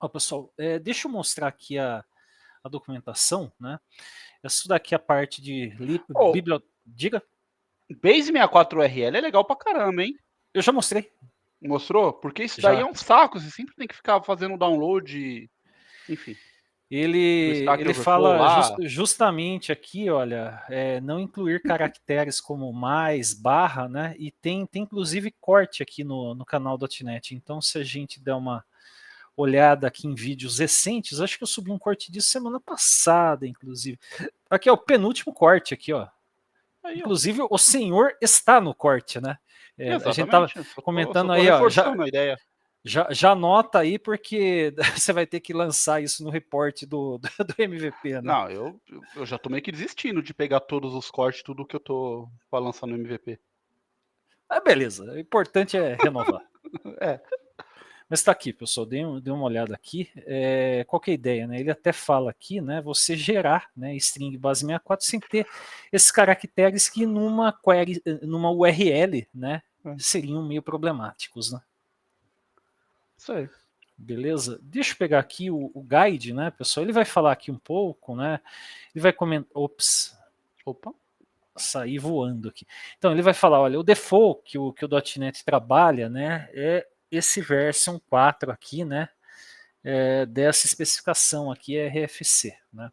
Ó, pessoal, deixa eu mostrar aqui a documentação, né? Isso daqui é a parte de Ô, Diga, Base 64 URL é legal pra caramba, hein? eu já mostrei, Mostrou? Porque isso daí é já. um saco, você sempre tem que ficar fazendo download, enfim, do Stack Ele Overflow fala lá. justamente aqui, olha, não incluir caracteres como mais, barra, né? E tem inclusive corte aqui no canal .NET. Então, se a gente der uma olhada aqui em vídeos recentes, acho que eu subi um corte disso semana passada, inclusive. Aqui é o penúltimo corte aqui, ó. Aí, ó. Inclusive, o senhor está no corte, né? A gente estava Exatamente, só comentando tô aí, ó, reforçando a ideia. já anota aí, porque você vai ter que lançar isso no report do MVP, né? Não, eu já tô meio que desistindo de pegar todos os cortes, tudo que eu tô pra lançar no MVP. Ah, beleza, o importante é renovar. É, Mas está aqui, pessoal, dê uma olhada aqui. Qual que é a ideia, né? Ele até fala aqui, né? Você gerar, né, string base 64 sem ter esses caracteres que numa query, numa URL, né, é, seriam meio problemáticos, né? isso aí. Beleza? Deixa eu pegar aqui o guide, né, pessoal? Ele vai falar aqui um pouco, né? Ele vai comentar. Ops, Opa. sair voando aqui. Então, ele vai falar: olha, o default que o .NET trabalha, né, é esse version 4 aqui, né? Dessa especificação aqui é RFC, né?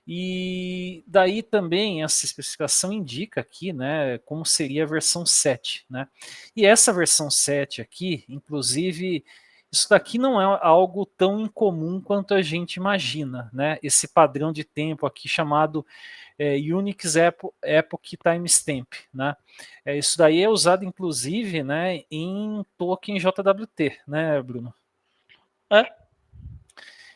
E daí também essa especificação indica aqui, né, como seria a versão 7, né? E essa versão 7 aqui, inclusive, isso daqui não é algo tão incomum quanto a gente imagina, né? Esse padrão de tempo aqui chamado Unix Epoch Timestamp, né? Isso daí é usado inclusive, né, em token JWT, né, Bruno? É,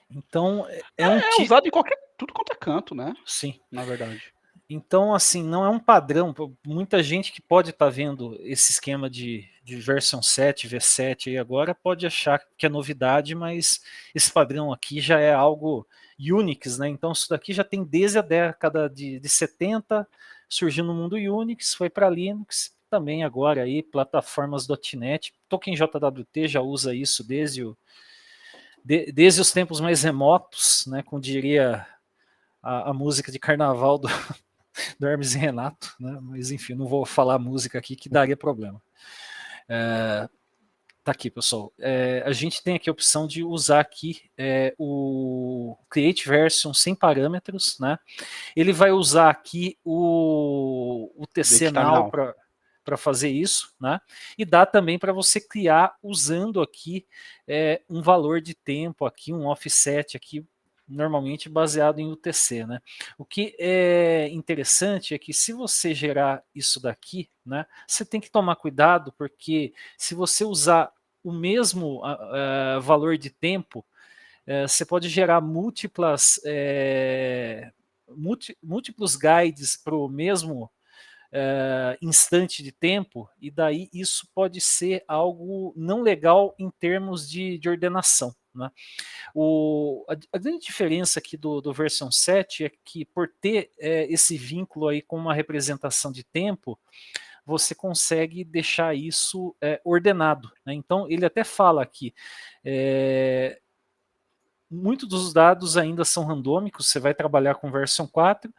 Então é um é tipo, usado em qualquer, tudo quanto é canto, né? sim. Na verdade. Então, assim, não é um padrão. Muita gente que pode estar vendo esse esquema de version 7, V7 aí agora, pode achar que é novidade, mas esse padrão aqui já é algo Unix, né? Então, isso daqui já tem desde a década de 70, surgiu no mundo Unix, foi para Linux, também agora aí, plataformas .NET, Token JWT já usa isso desde os tempos mais remotos, né? Como diria a música de carnaval do Hermes e Renato, né? Mas enfim, não vou falar música aqui que daria problema. Tá aqui, pessoal. A gente tem aqui a opção de usar aqui o Create Version sem parâmetros, né? Ele vai usar aqui o TC Date Now terminal. para fazer isso, né? E dá também para você criar usando aqui um valor de tempo aqui, um offset aqui, normalmente baseado em UTC, né? O que é interessante é que se você gerar isso daqui, né, você tem que tomar cuidado, porque se você usar o mesmo valor de tempo, você pode gerar múltiplos guides para o mesmo instante de tempo, e daí isso pode ser algo não legal em termos de ordenação. Né? A grande diferença aqui do version 7 é que, por ter esse vínculo aí com uma representação de tempo, você consegue deixar isso ordenado. Né? Então, ele até fala aqui, muitos dos dados ainda são randômicos, você vai trabalhar com version 4,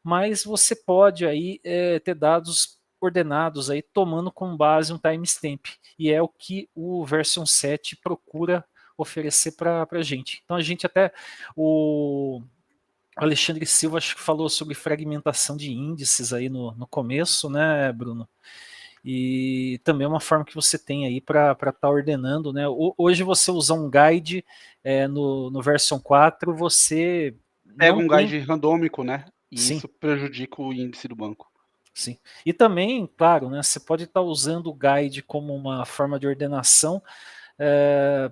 mas você pode aí ter dados ordenados aí, tomando como base um timestamp, e é o que o version 7 procura oferecer para a gente. Então a gente até, o Alexandre Silva acho que falou sobre fragmentação de índices aí no começo, né, Bruno? E também é uma forma que você tem aí para estar ordenando, né? Hoje você usar um guide no version 4, você Pega não um tem. guide randômico, né? E Sim, isso prejudica o índice do banco. sim. E também, claro, né, você pode estar usando o guide como uma forma de ordenação, é,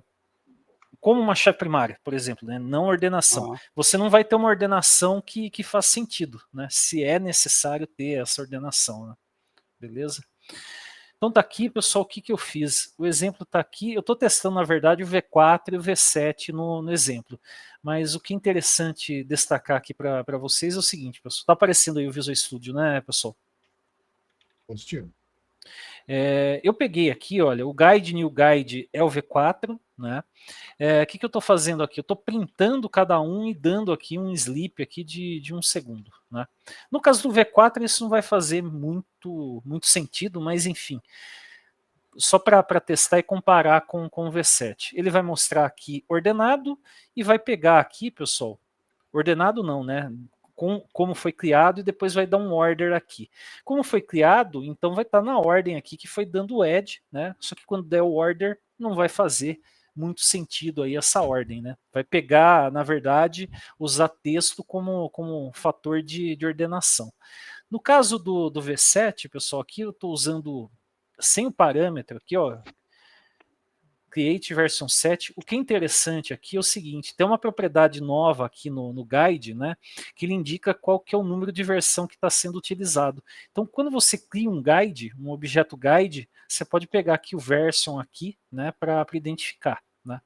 como uma chave primária, por exemplo, né, não ordenação. Aham. Você não vai ter uma ordenação que faz sentido, né, se é necessário ter essa ordenação, né, beleza? Então tá aqui, pessoal, o que eu fiz? O exemplo está aqui, eu estou testando, na verdade, o V4 e o V7 no exemplo. Mas o que é interessante destacar aqui para vocês é o seguinte, pessoal. Está aparecendo aí o Visual Studio, né, pessoal? Positivo. Eu peguei aqui, olha, o Guide New Guide é o V4, né? Que eu estou fazendo aqui? Eu estou printando cada um e dando aqui um sleep aqui de 1 segundo, né? No caso do V4 isso não vai fazer muito sentido, mas enfim, só para testar e comparar com o V7. Ele vai mostrar aqui ordenado e vai pegar aqui, pessoal, ordenado não, né? Como foi criado e depois vai dar um order aqui. Como foi criado, então vai estar na ordem aqui que foi dando o add, né? Só que quando der o order não vai fazer muito sentido aí essa ordem, né? Vai pegar, na verdade, usar texto como fator de ordenação. No caso do V7, pessoal, aqui eu estou usando sem o parâmetro aqui, ó, Create version 7. O que é interessante aqui é o seguinte, tem uma propriedade nova aqui no guide, né, que ele indica qual que é o número de versão que está sendo utilizado. Então, quando você cria um guide, um objeto guide, você pode pegar aqui o version aqui, né, para identificar, né.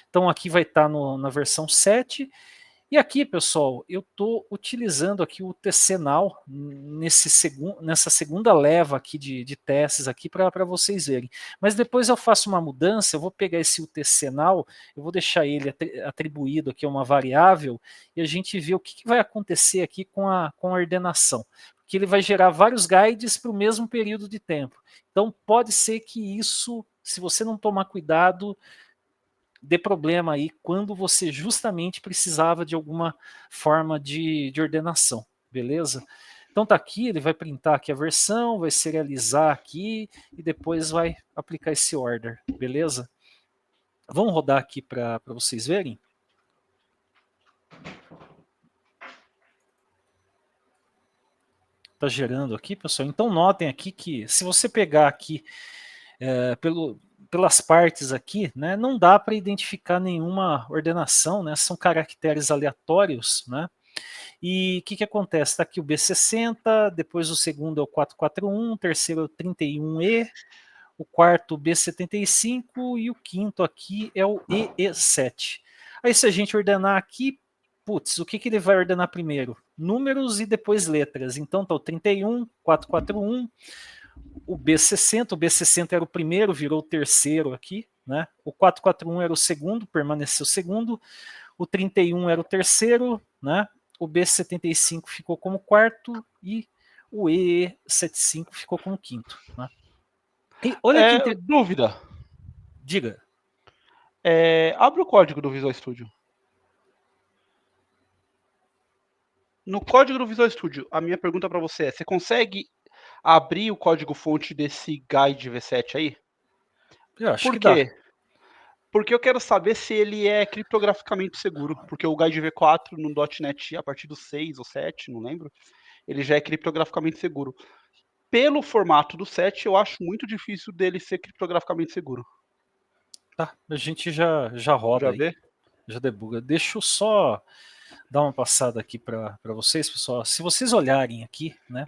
Então, aqui vai estar na versão 7. E aqui, pessoal, eu estou utilizando aqui o TCNow nessa segunda leva aqui de testes aqui para vocês verem. Mas depois eu faço uma mudança, eu vou pegar esse UTCNow, eu vou deixar ele atribuído aqui a uma variável e a gente vê o que vai acontecer aqui com a ordenação. Porque ele vai gerar vários guides para o mesmo período de tempo. Então pode ser que isso, se você não tomar cuidado, dê problema aí quando você justamente precisava de alguma forma de ordenação, beleza? Então tá aqui, ele vai printar aqui a versão, vai serializar aqui e depois vai aplicar esse order, beleza? Vamos rodar aqui para vocês verem? Tá gerando aqui, pessoal. Então notem aqui que se você pegar aqui pelas partes aqui, né, não dá para identificar nenhuma ordenação, né, são caracteres aleatórios, né? E o que acontece? Está aqui o B60, depois o segundo é o 441, o terceiro é o 31E, o quarto o B75 e o quinto aqui é o EE7. Aí se a gente ordenar aqui, putz, o que ele vai ordenar primeiro? Números e depois letras. Então tá o 31, 441, o B60 era o primeiro, virou o terceiro aqui, né? O 441 era o segundo, permaneceu o segundo, o 31 era o terceiro, né? O B75 ficou como quarto e o E75 ficou como quinto, né? E olha que Dúvida. Diga. Abre o código do Visual Studio. No código do Visual Studio, a minha pergunta para você é: você consegue abrir o código-fonte desse Guide V7 aí? Eu acho Por que dá. quê? Porque eu quero saber se ele é criptograficamente seguro, porque o Guide V4 no .NET a partir do 6 ou 7, não lembro, ele já é criptograficamente seguro. Pelo formato do 7, eu acho muito difícil dele ser criptograficamente seguro. Tá, a gente já roda Já aí, vê? já debuga. Deixa eu só dar uma passada aqui para vocês, pessoal. Se vocês olharem aqui, né,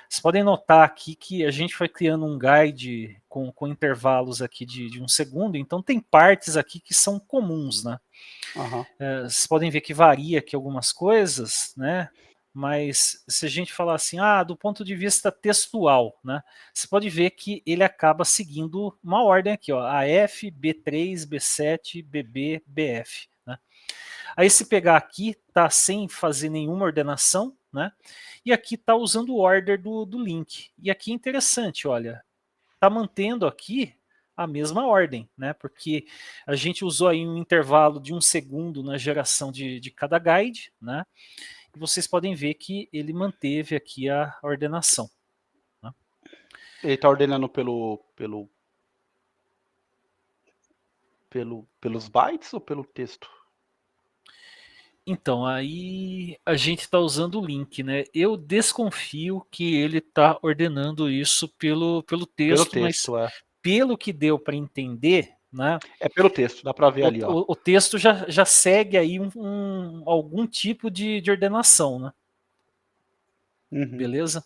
vocês podem notar aqui que a gente foi criando um guide com intervalos aqui de 1 segundo, então tem partes aqui que são comuns, né? Uhum. Vocês podem ver que varia aqui algumas coisas, né? Mas se a gente falar assim, do ponto de vista textual, né? Você pode ver que ele acaba seguindo uma ordem aqui, ó, AF, B3, B7, BB, BF, né? Aí se pegar aqui, tá sem fazer nenhuma ordenação, né? E aqui tá usando o order do link. E aqui é interessante, olha, tá mantendo aqui a mesma ordem, né? Porque a gente usou aí um intervalo de 1 segundo na geração de cada guide, né? E vocês podem ver que ele manteve aqui a ordenação. Né? Ele está ordenando pelos bytes ou pelo texto? Então, aí a gente está usando o link, né? Eu desconfio que ele está ordenando isso pelo Pelo texto, mas texto, é. pelo que deu para entender, né? É pelo texto, dá para ver O, ali, ó. o, o texto já segue aí algum tipo de ordenação, né? Uhum. Beleza?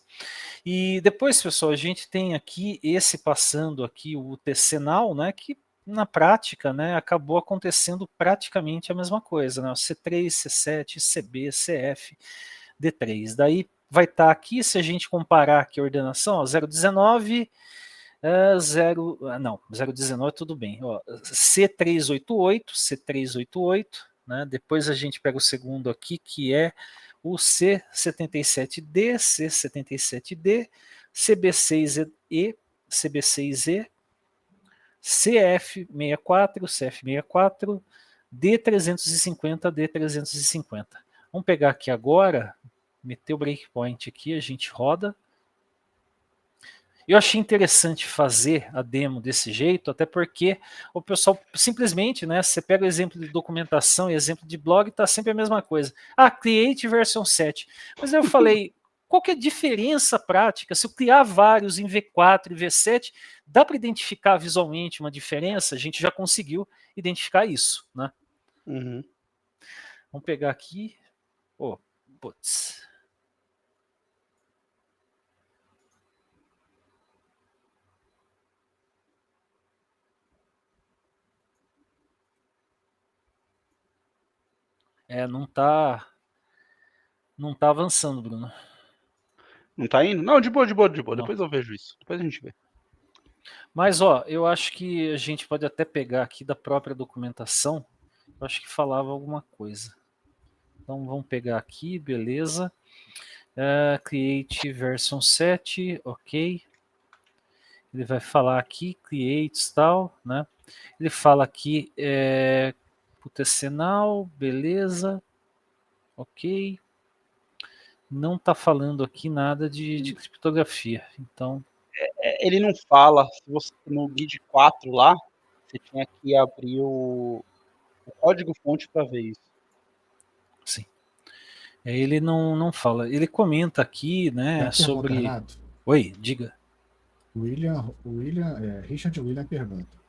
E depois, pessoal, a gente tem aqui esse passando aqui o TCNow, né? Que na prática, né, acabou acontecendo praticamente a mesma coisa, né? O C3, C7, CB, CF, D3. Daí vai estar aqui, se a gente comparar aqui a ordenação, ó, 019, Não, 019 tudo bem. Ó, C388, C388, né? Depois a gente pega o segundo aqui, que é o C77D, C77D, CB6E, CB6E, CF64, CF64, D350, D350. Vamos pegar aqui agora, meter o breakpoint aqui, a gente roda. Eu achei interessante fazer a demo desse jeito, até porque o pessoal simplesmente, né, você pega o exemplo de documentação e exemplo de blog, tá sempre a mesma coisa. Ah, create version 7. Mas aí eu falei, qual que é a diferença prática? Se eu criar vários em V4 e V7, dá para identificar visualmente uma diferença? A gente já conseguiu identificar isso, né? Uhum. Vamos pegar aqui. Oh, putz. Não tá avançando, Bruno. Não tá indo? Não, de boa, de boa, de boa. Não. Depois eu vejo isso. Depois a gente vê. Mas, ó, eu acho que a gente pode até pegar aqui da própria documentação. Eu acho que falava alguma coisa. Então, vamos pegar aqui, beleza. Create version 7, ok. Ele vai falar aqui, creates tal, né? Ele fala aqui, putacional, beleza, ok. Não está falando aqui nada de criptografia, então... Ele não fala, se você no guide 4 lá, você tinha que abrir o código-fonte para ver isso. Sim. Ele não fala, ele comenta aqui, né, sobre... Renato. Oi, diga. Richard William pergunta.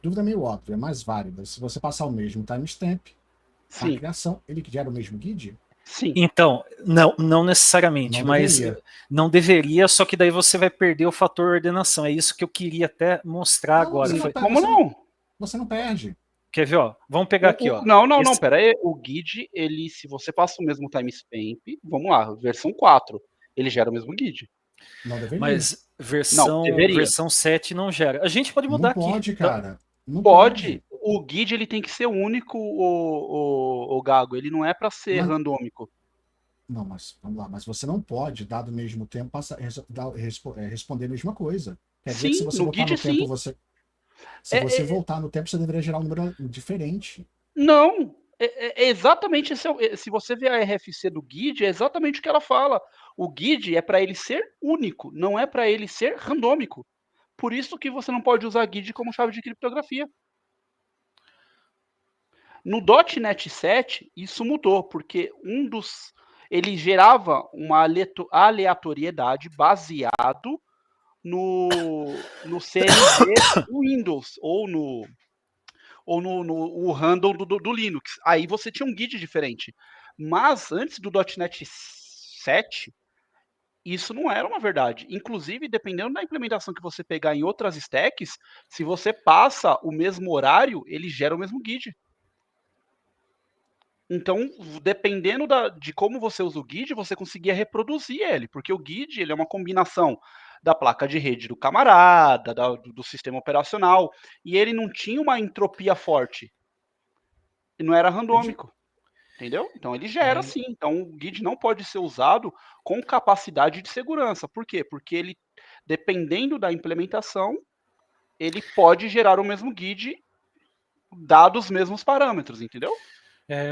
Dúvida meio óbvia, mas válida. Se você passar o mesmo timestamp, a criação, ele gera o mesmo guide? Sim. Então, não necessariamente, mas não deveria, só que daí você vai perder o fator ordenação. É isso que eu queria até mostrar agora. Como não? Você não perde. Quer ver, ó? Vamos pegar aqui, ó. Não, pera aí. O guide, ele, se você passa o mesmo timestamp, vamos lá, versão 4, ele gera o mesmo guide. Não deveria. Mas versão 7 não gera. A gente pode mudar aqui. Não pode, cara. Não pode. O guide, ele tem que ser único, o Gago. Ele não é para ser randômico. Não, mas vamos lá. Mas você não pode, dado o mesmo tempo, responder a mesma coisa. Quer dizer que se você voltar no tempo, se você voltar no tempo, você deveria gerar um número diferente. Não. É exatamente se você ver a RFC do guide, é exatamente o que ela fala. O guide é para ele ser único, não é para ele ser randômico. Por isso que você não pode usar guide como chave de criptografia. No .NET 7, isso mudou, porque ele gerava uma aleatoriedade baseado no CMD do Windows, ou no handle do Linux. Aí você tinha um guide diferente. Mas antes do .NET 7, isso não era uma verdade. Inclusive, dependendo da implementação que você pegar em outras stacks, se você passa o mesmo horário, ele gera o mesmo guide. Então, dependendo de como você usa o guide, você conseguia reproduzir ele, porque o guide ele é uma combinação da placa de rede do camarada, do sistema operacional, e ele não tinha uma entropia forte. E não era randômico. Entendeu? Então ele gera sim. Então o guide não pode ser usado com capacidade de segurança. Por quê? Porque ele, dependendo da implementação, ele pode gerar o mesmo guide dados os mesmos parâmetros, entendeu?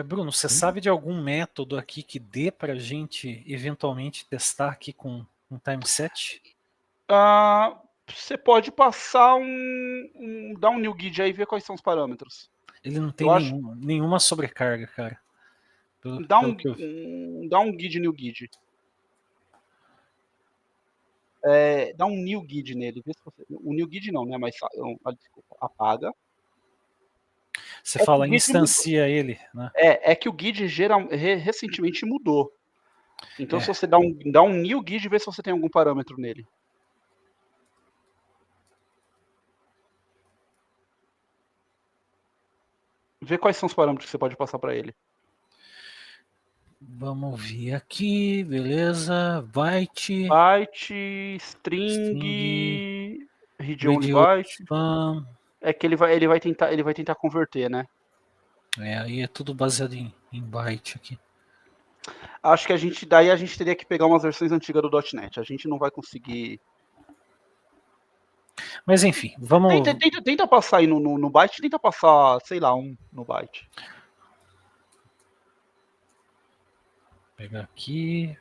Bruno, você sabe de algum método aqui que dê para a gente eventualmente testar aqui com um timeset? Você pode passar dar um new guide aí e ver quais são os parâmetros. Ele não tem nenhuma sobrecarga, cara. Dá um guide new guide. Dá um new guide nele. Vê se o new guide não, né? Mas desculpa, apaga. Você fala instancia ele, né? É que o guide recentemente mudou. Então, se você dá um new guide, vê se você tem algum parâmetro nele. Vê quais são os parâmetros que você pode passar para ele. Vamos ver aqui, beleza. Byte, string, Read only byte. É que ele vai tentar converter, né? Aí é tudo baseado em byte aqui. Acho que a gente teria que pegar umas versões antigas do .NET. A gente não vai conseguir. Mas enfim, vamos. Tenta passar aí no byte, tenta passar, sei lá, no byte. Vou pegar aqui.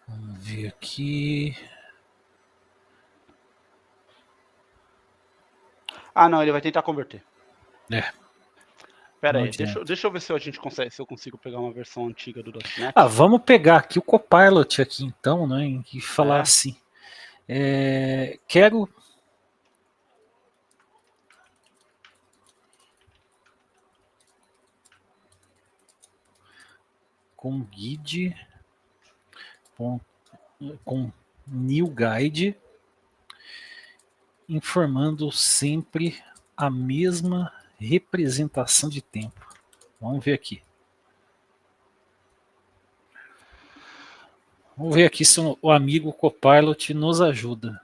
Vamos ver aqui. Ah, não, ele vai tentar converter. Pera Não aí, adianta. deixa eu ver se eu consigo pegar uma versão antiga do .NET. Vamos pegar aqui o Copilot aqui então, né? E falar assim. Quero com guide com new guide informando sempre a mesma representação de tempo. Vamos ver aqui. Vamos ver aqui se o amigo Copilot nos ajuda.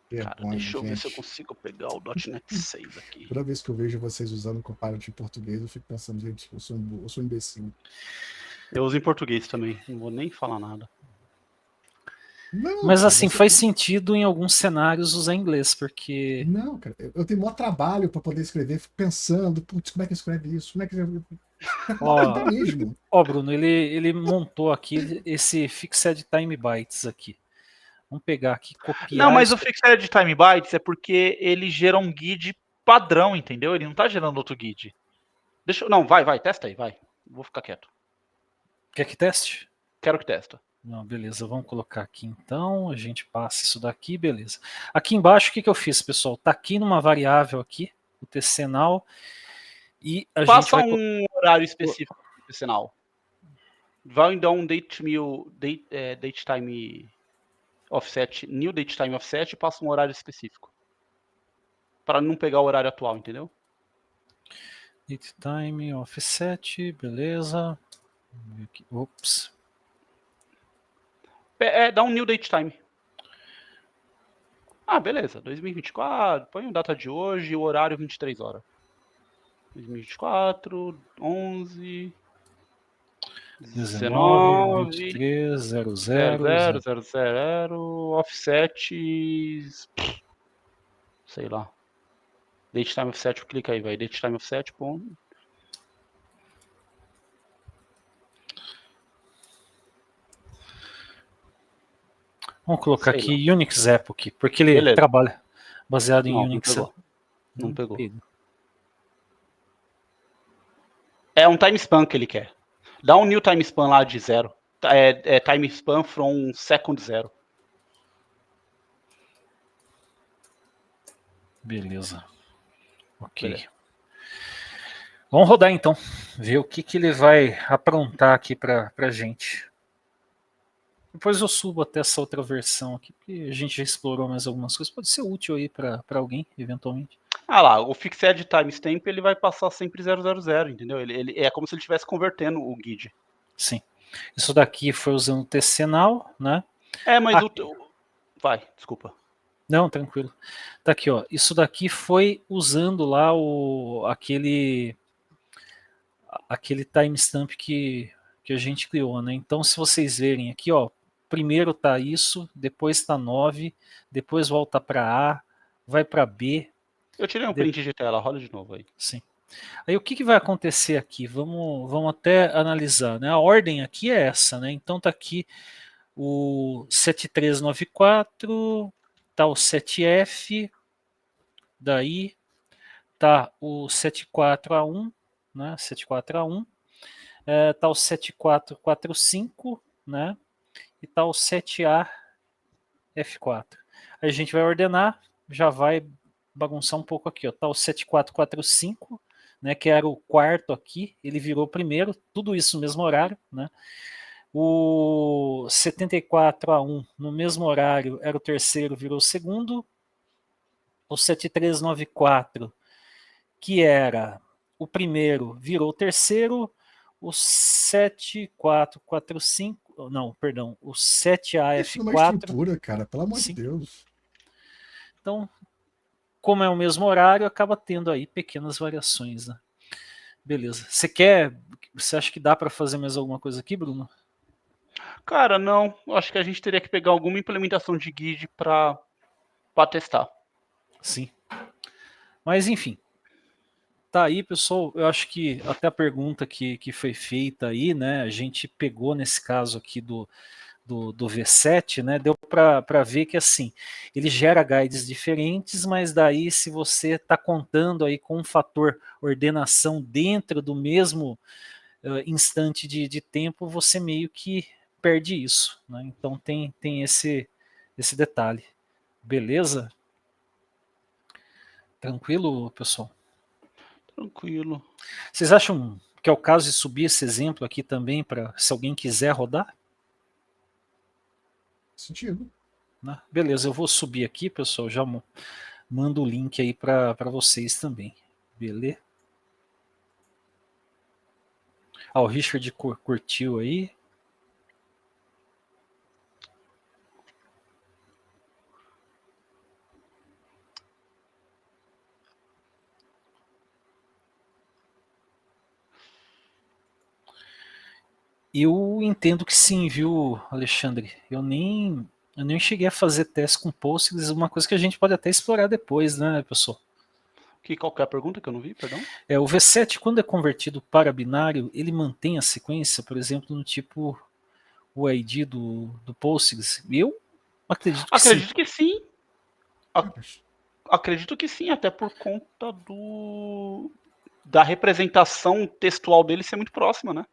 Cara, deixa eu ver se eu consigo pegar o .NET 6 aqui. Toda vez que eu vejo vocês usando o Copilot em português, eu fico pensando, gente, eu sou um imbecil. Eu uso em português também, não vou nem falar nada. Não, mas cara, assim, faz sentido em alguns cenários usar inglês, porque... Não, cara, eu tenho maior trabalho para poder escrever, fico pensando, putz, como é que escreve isso? Como é que mesmo? Bruno, ele montou aqui esse Fixed Time Bytes aqui. Vamos pegar aqui, copiar... Não, mas o Fixed Time Bytes é porque ele gera um guide padrão, entendeu? Ele não tá gerando outro guide. Não, vai, testa aí, vai. Vou ficar quieto. Quer que teste? Quero que testa. Não, beleza, vamos colocar aqui então, a gente passa isso daqui, beleza. Aqui embaixo, o que eu fiz, pessoal? Tá aqui numa variável aqui, o tcnal, e a gente vai... um horário específico do tcnal. Vai dar um datetime offset, new datetime offset, e passa um horário específico. Para não pegar o horário atual, entendeu? Datetime offset, beleza. Ops. Dá um new datetime. Beleza. 2024, põe o data de hoje e o horário 23 horas. 2024, 11... 19, 23, 00, 00, offset, sei lá. Datetime offset, clica aí, vai. Datetime offset, ponto. Vamos colocar aqui Unix Epoch, porque ele trabalha baseado em Unix. Não pegou. É um timespan que ele quer. Dá um new timespan lá de 0. Timespan from second 0. Beleza. Ok. Beleza. Vamos rodar então. Ver o que ele vai aprontar aqui pra gente. Depois eu subo até essa outra versão aqui, porque a gente já explorou mais algumas coisas. Pode ser útil aí para alguém, eventualmente. Lá, o Fixed Timestamp ele vai passar sempre 000, entendeu? Ele é como se ele estivesse convertendo o guide. Sim. Isso daqui foi usando o tcnal, né? Mas vai, desculpa. Não, tranquilo. Tá aqui, ó. Isso daqui foi usando lá aquele timestamp que a gente criou, né? Então, se vocês verem aqui, ó, primeiro tá isso, depois tá 9, depois volta para A, vai para B. Eu tirei um print de tela, roda de novo aí. Sim. Aí o que vai acontecer aqui? Vamos até analisar, né? A ordem aqui é essa, né? Então tá aqui o 7394, tá o 7F, daí tá o 74A1, né? 74A1, tá o 7445, né? E tá o 7A F4. Aí a gente vai ordenar, já vai bagunçar um pouco aqui, ó. Tá o 7445, né, que era o quarto aqui, ele virou o primeiro, tudo isso no mesmo horário, né? O 74A1 no mesmo horário era o terceiro, virou o segundo. O 7394, que era o primeiro, virou o terceiro. o 7445, não, perdão, o 7AF4. Isso numa estrutura, cara, pelo amor Sim. de Deus. Então, como é o mesmo horário, acaba tendo aí pequenas variações, né? Beleza. Você acha que dá para fazer mais alguma coisa aqui, Bruno? Cara, não. Acho que a gente teria que pegar alguma implementação de guide para testar. Sim. Mas enfim. Tá aí, pessoal. Eu acho que até a pergunta que foi feita aí, né? A gente pegou nesse caso aqui do V7, né? Deu para ver que assim, ele gera guides diferentes, mas daí se você está contando aí com um fator ordenação dentro do mesmo instante de tempo, você meio que perde isso, né? Então tem esse detalhe. Beleza? Tranquilo, pessoal? Tranquilo. Vocês acham que é o caso de subir esse exemplo aqui também para se alguém quiser rodar? Sentido. Né? Beleza, eu vou subir aqui, pessoal, já mando o link aí para vocês também. Beleza? Ah, o Richard curtiu aí. Eu entendo que sim, viu, Alexandre? Eu nem cheguei a fazer teste com Postgres, uma coisa que a gente pode até explorar depois, né, pessoal? Qual que é a pergunta que eu não vi, perdão? O V7, quando é convertido para binário, ele mantém a sequência, por exemplo, no tipo o ID do Postgres? Eu acredito que sim. Acredito que sim. Acredito que sim, até por conta da representação textual dele ser muito próxima, né?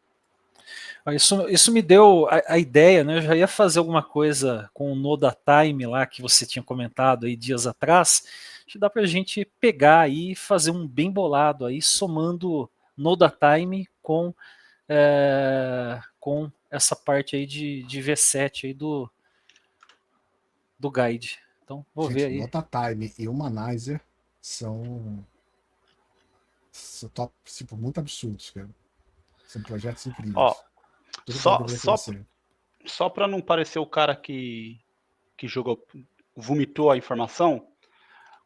Isso me deu a ideia, né? Eu já ia fazer alguma coisa com o NodaTime lá que você tinha comentado aí dias atrás. Acho que dá para a gente pegar aí e fazer um bem bolado aí, somando NodaTime com essa parte aí de V7 aí do guide. Então, vou ver aí. NodaTime e Humanizer são top, tipo, muito absurdos, cara. São projetos incríveis. Ó, só para não parecer o cara que vomitou a informação,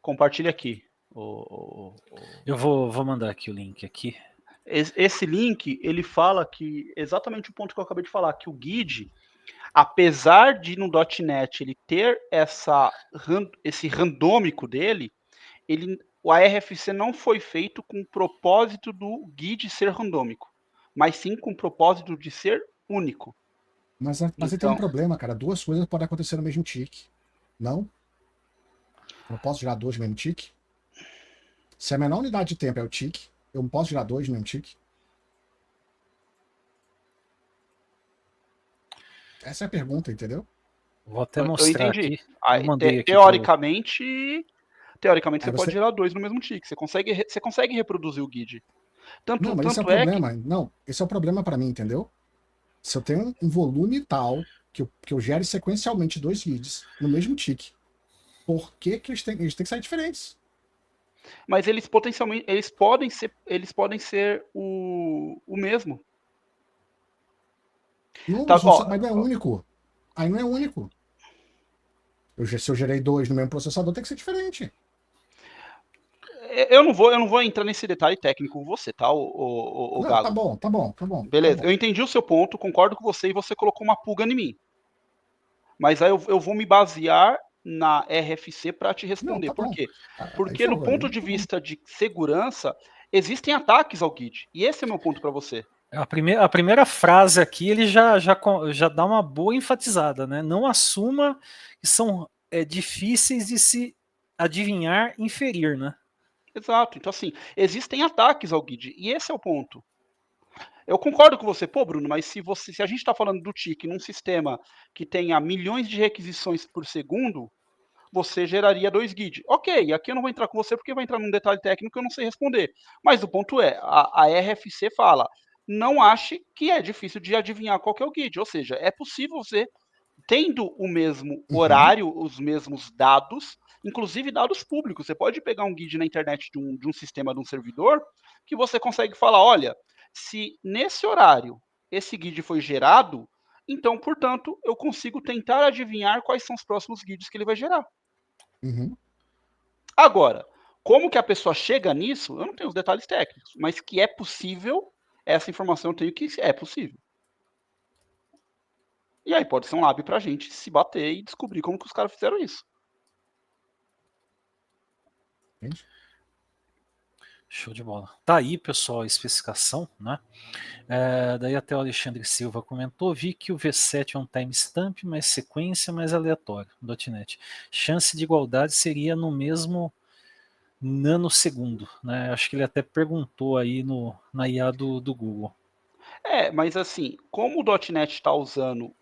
compartilha aqui. Eu vou mandar aqui o link aqui. Esse link, ele fala que exatamente o ponto que eu acabei de falar, que o guide, apesar de no .NET ele ter esse randômico dele, o ARFC não foi feito com o propósito do guide ser randômico, mas sim com o propósito de ser único. Mas então, aí tem um problema, cara. Duas coisas podem acontecer no mesmo tique. Não? Eu não posso gerar dois no mesmo tique? Se a menor unidade de tempo é o tique, eu não posso gerar dois no mesmo tique? Essa é a pergunta, entendeu? Vou até mostrar aqui. Eu mandei aqui teoricamente você pode gerar dois no mesmo tique. Você consegue reproduzir o guide. Não, mas esse é o problema. Não, esse é o problema para mim, entendeu? Se eu tenho um volume tal que eu gere sequencialmente dois guides no mesmo tique, por que eles têm que sair diferentes? Mas eles potencialmente podem ser o mesmo. Não, mas não é único. Aí não é único. Se eu gerei dois no mesmo processador, tem que ser diferente. Eu não vou entrar nesse detalhe técnico com você, tá, o Galo? Tá bom. Beleza, tá bom. Eu entendi o seu ponto, concordo com você e você colocou uma pulga em mim. Mas aí eu vou me basear na RFC para te responder. Não, Por quê? Porque no ponto de vista de segurança, existem ataques ao guide. E esse é o meu ponto para você. A primeira frase aqui, ele já dá uma boa enfatizada, né? Não assuma que são difíceis de se adivinhar, inferir, né? Exato. Então, assim, existem ataques ao guide. E esse é o ponto. Eu concordo com você, pô, Bruno, mas se a gente está falando do TIC num sistema que tenha milhões de requisições por segundo, você geraria dois guides. Ok, aqui eu não vou entrar com você porque vai entrar num detalhe técnico que eu não sei responder. Mas o ponto é, a RFC fala, não ache que é difícil de adivinhar qual que é o guide. Ou seja, é possível você, tendo o mesmo horário, os mesmos dados, inclusive dados públicos. Você pode pegar um guide na internet de um sistema, de um servidor, que você consegue falar, olha, Se nesse horário esse guide foi gerado, então, portanto, eu consigo tentar adivinhar quais são os próximos guides que ele vai gerar. Uhum. Agora, como que a pessoa chega nisso, eu não tenho os detalhes técnicos, mas que é possível, essa informação eu tenho que é possível. E aí pode ser um lab pra gente se bater e descobrir como que os caras fizeram isso. Entende? Show de bola. Tá aí, pessoal, a especificação, né? Daí até o Alexandre Silva comentou, vi que o V7 é um timestamp, mais sequência, mais aleatório, .NET. Chance de igualdade seria no mesmo nanosegundo, né? Acho que ele até perguntou aí na IA do Google. Mas assim, como o .NET está usando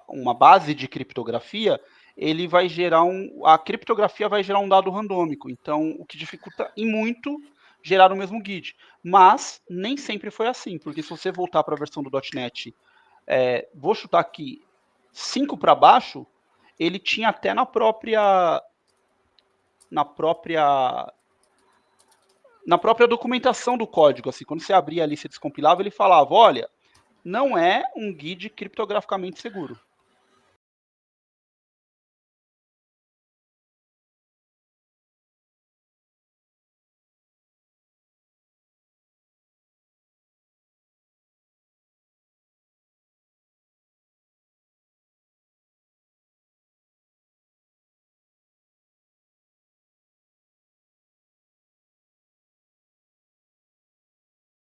uma base de criptografia, ele vai gerar a criptografia vai gerar um dado randômico, então o que dificulta em muito gerar o mesmo guide. Mas nem sempre foi assim, porque se você voltar para a versão do .NET, vou chutar aqui 5 para baixo, ele tinha até na própria documentação do código, assim, quando você abria ali, você descompilava, ele falava, olha, não é um guide criptograficamente seguro.